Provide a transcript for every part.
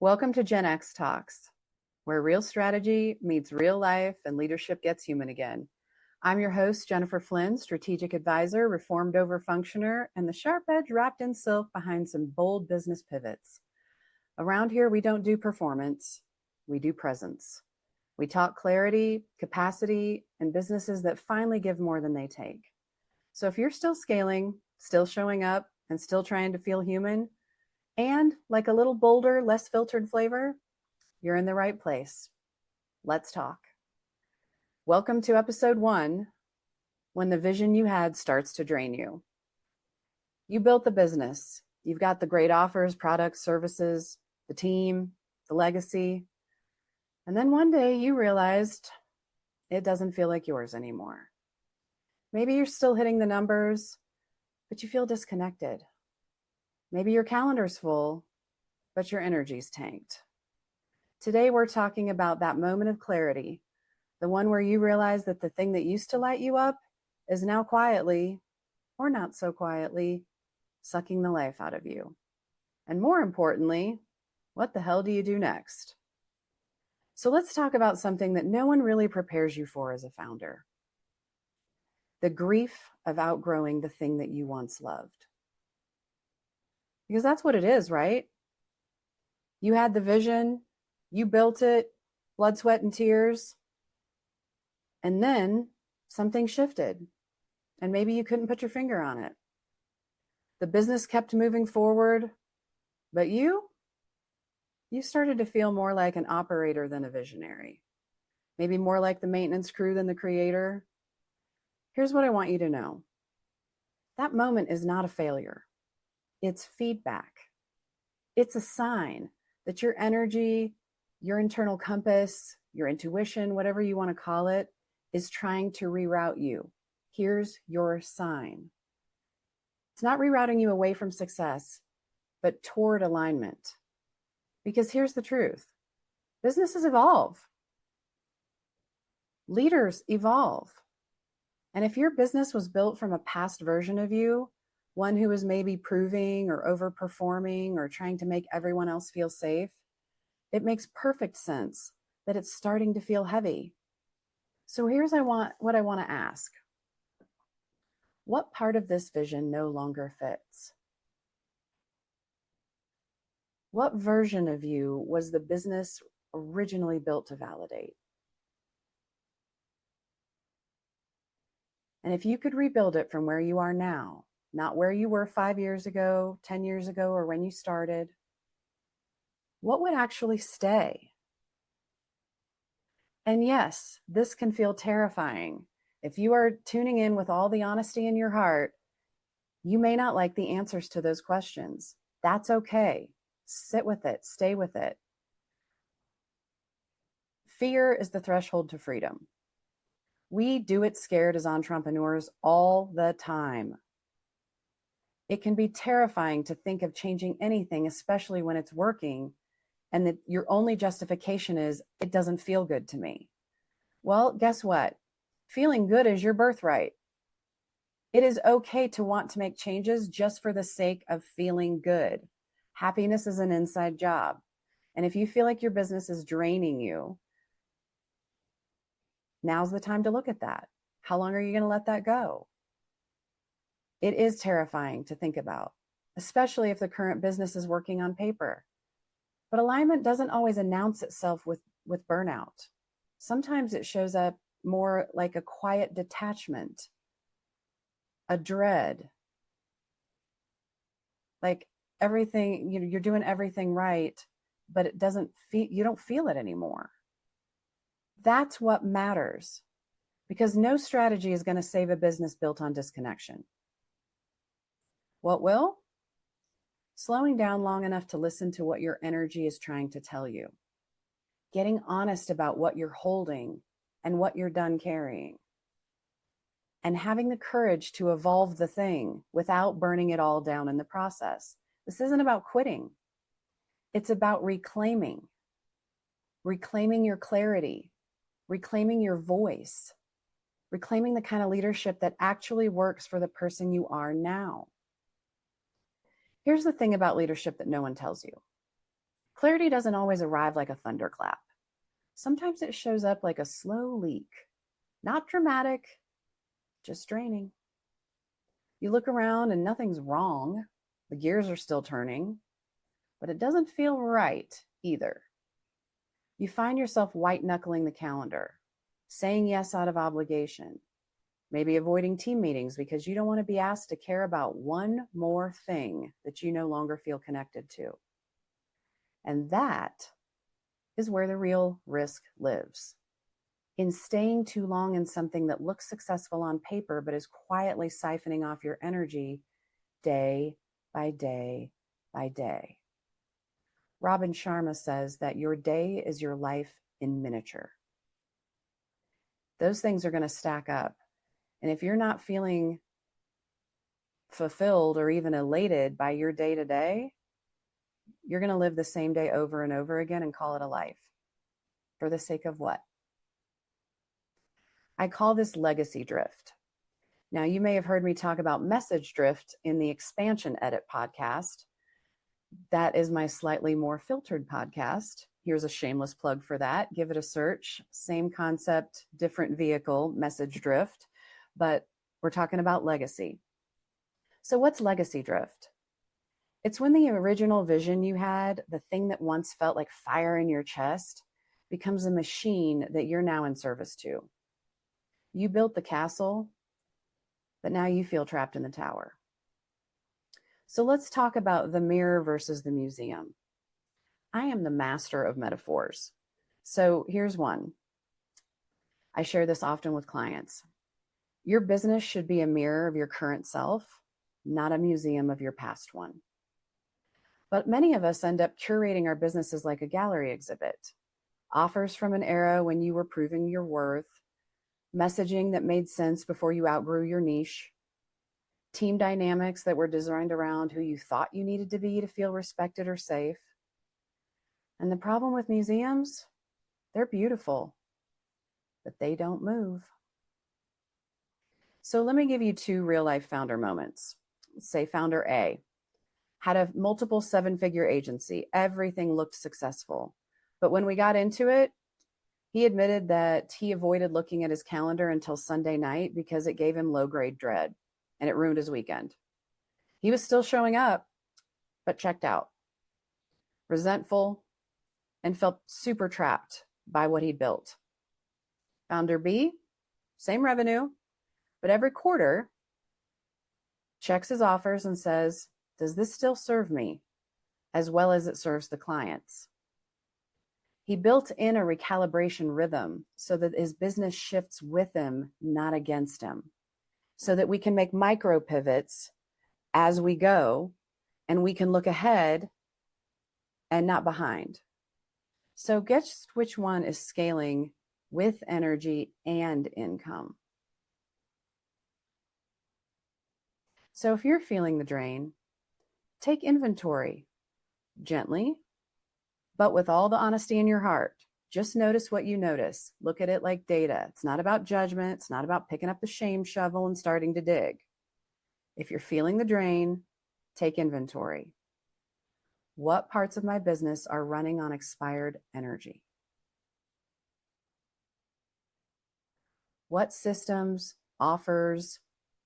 Welcome to JENNX Talks, where real strategy meets real life and leadership gets human again. I'm your host, Jennifer Flynn, strategic advisor, reformed over functioner, and the sharp edge wrapped in silk behind some bold business pivots. Around here, we don't do performance, we do presence. We talk clarity, capacity, and businesses that finally give more than they take. So if you're still scaling, still showing up, and still trying to feel human, and like a little bolder, less filtered flavor, you're in the right place. Let's talk. Welcome to episode 1, when the vision you had starts to drain you. You built the business. You've got the great offers, products, services, the team, the legacy. And then one day you realized it doesn't feel like yours anymore. Maybe you're still hitting the numbers, but you feel disconnected. Maybe your calendar's full, but your energy's tanked. Today, we're talking about that moment of clarity, the one where you realize that the thing that used to light you up is now quietly, or not so quietly, sucking the life out of you. And more importantly, what the hell do you do next? So let's talk about something that no one really prepares you for as a founder. The grief of outgrowing the thing that you once loved. Because that's what it is, right? You had the vision, you built it, blood, sweat, and tears. And then something shifted, and maybe you couldn't put your finger on it. The business kept moving forward, but you started to feel more like an operator than a visionary. Maybe more like the maintenance crew than the creator. Here's what I want you to know. That moment is not a failure. It's feedback. It's a sign that your energy, your internal compass, your intuition, whatever you want to call it, is trying to reroute you. Here's your sign. It's not rerouting you away from success, but toward alignment. Because here's the truth. Businesses evolve. Leaders evolve. And if your business was built from a past version of you, one who is maybe proving or overperforming or trying to make everyone else feel safe, it makes perfect sense that it's starting to feel heavy. So here's what I want to ask. What part of this vision no longer fits? What version of you was the business originally built to validate? And if you could rebuild it from where you are now, not where you were 5 years ago, 10 years ago, or when you started, what would actually stay? And yes, this can feel terrifying. If you are tuning in with all the honesty in your heart, you may not like the answers to those questions. That's okay. Sit with it, stay with it. Fear is the threshold to freedom. We do it scared as entrepreneurs all the time. It can be terrifying to think of changing anything, especially when it's working, and that your only justification is, it doesn't feel good to me. Well, guess what? Feeling good is your birthright. It is okay to want to make changes just for the sake of feeling good. Happiness is an inside job. And if you feel like your business is draining you, now's the time to look at that. How long are you going to let that go? It is terrifying to think about, especially if the current business is working on paper. But alignment doesn't always announce itself with burnout. Sometimes it shows up more like a quiet detachment, a dread, like everything, you're doing everything right, but it doesn't feel, you don't feel it anymore. That's what matters, because no strategy is going to save a business built on disconnection. What will? Slowing down long enough to listen to what your energy is trying to tell you. Getting honest about what you're holding and what you're done carrying. And having the courage to evolve the thing without burning it all down in the process. This isn't about quitting. It's about reclaiming your clarity, reclaiming your voice, reclaiming the kind of leadership that actually works for the person you are now. Here's the thing about leadership that no one tells you. Clarity doesn't always arrive like a thunderclap. Sometimes it shows up like a slow leak. Not dramatic, just draining. You look around and nothing's wrong. The gears are still turning, but it doesn't feel right either. You find yourself white knuckling the calendar, saying yes out of obligation, maybe avoiding team meetings because you don't want to be asked to care about one more thing that you no longer feel connected to. And that is where the real risk lives. In staying too long in something that looks successful on paper but is quietly siphoning off your energy day by day by day. Robin Sharma says that your day is your life in miniature. Those things are going to stack up. And if you're not feeling fulfilled or even elated by your day to day, you're going to live the same day over and over again and call it a life. For the sake of what? I call this legacy drift. Now, you may have heard me talk about message drift in the Expansion Edit podcast. That is my slightly more filtered podcast. Here's a shameless plug for that. Give it a search. Same concept, different vehicle, message drift, but we're talking about legacy. So what's legacy drift? It's when the original vision you had, the thing that once felt like fire in your chest, becomes a machine that you're now in service to. You built the castle, but now you feel trapped in the tower. So let's talk about the mirror versus the museum. I am the master of metaphors. So here's one. I share this often with clients. Your business should be a mirror of your current self, not a museum of your past one. But many of us end up curating our businesses like a gallery exhibit. Offers from an era when you were proving your worth, messaging that made sense before you outgrew your niche, team dynamics that were designed around who you thought you needed to be to feel respected or safe. And the problem with museums, they're beautiful, but they don't move. So let me give you two real-life founder moments. Let's say founder A had a multiple seven-figure agency. Everything looked successful. But when we got into it, he admitted that he avoided looking at his calendar until Sunday night because it gave him low-grade dread, and it ruined his weekend. He was still showing up, but checked out, resentful, and felt super trapped by what he'd built. Founder B, same revenue, but every quarter checks his offers and says, does this still serve me as well as it serves the clients? He built in a recalibration rhythm so that his business shifts with him, not against him, so that we can make micro pivots as we go and we can look ahead and not behind. So guess which one is scaling with energy and income? So if you're feeling the drain, take inventory gently, but with all the honesty in your heart. Just notice what you notice. Look at it like data. It's not about judgment. It's not about picking up the shame shovel and starting to dig. If you're feeling the drain, take inventory. What parts of my business are running on expired energy? What systems, offers,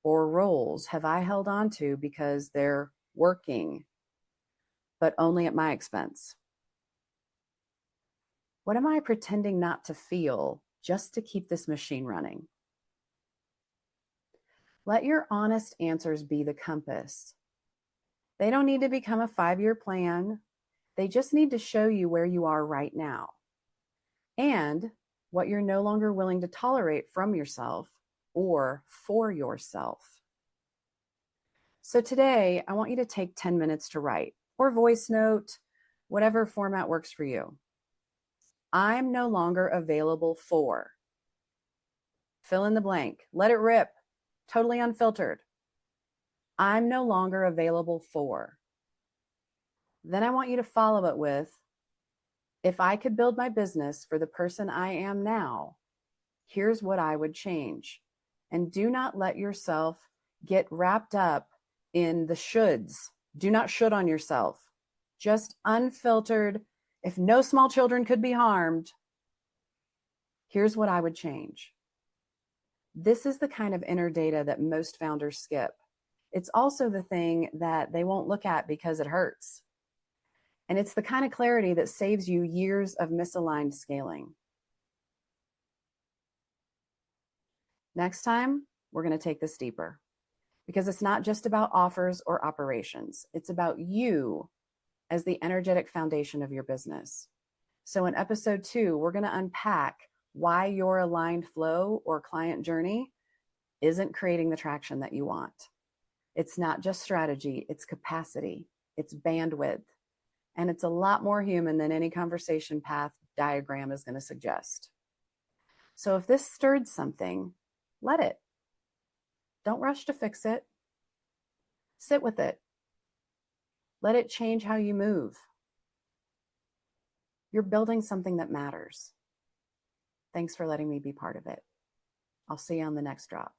or roles have I held on to because they're working, but only at my expense? What am I pretending not to feel just to keep this machine running? Let your honest answers be the compass. They don't need to become a 5-year plan. They just need to show you where you are right now and what you're no longer willing to tolerate from yourself or for yourself. So today, I want you to take 10 minutes to write or voice note, whatever format works for you. I'm no longer available for. Fill in the blank. Let it rip. Totally unfiltered. I'm no longer available for. Then I want you to follow it with, if I could build my business for the person I am now, here's what I would change. And do not let yourself get wrapped up in the shoulds. Do not should on yourself. Just unfiltered, If no small children could be harmed, here's what I would change. This is the kind of inner data that most founders skip. It's also the thing that they won't look at because it hurts. And it's the kind of clarity that saves you years of misaligned scaling. Next time, we're going to take this deeper because it's not just about offers or operations. It's about you as the energetic foundation of your business. So in episode 2, we're going to unpack why your aligned flow or client journey isn't creating the traction that you want. It's not just strategy, it's capacity, it's bandwidth, and it's a lot more human than any conversation path diagram is going to suggest. So if this stirred something, let it. Don't rush to fix it. Sit with it. Let it change how you move. You're building something that matters. Thanks for letting me be part of it. I'll see you on the next drop.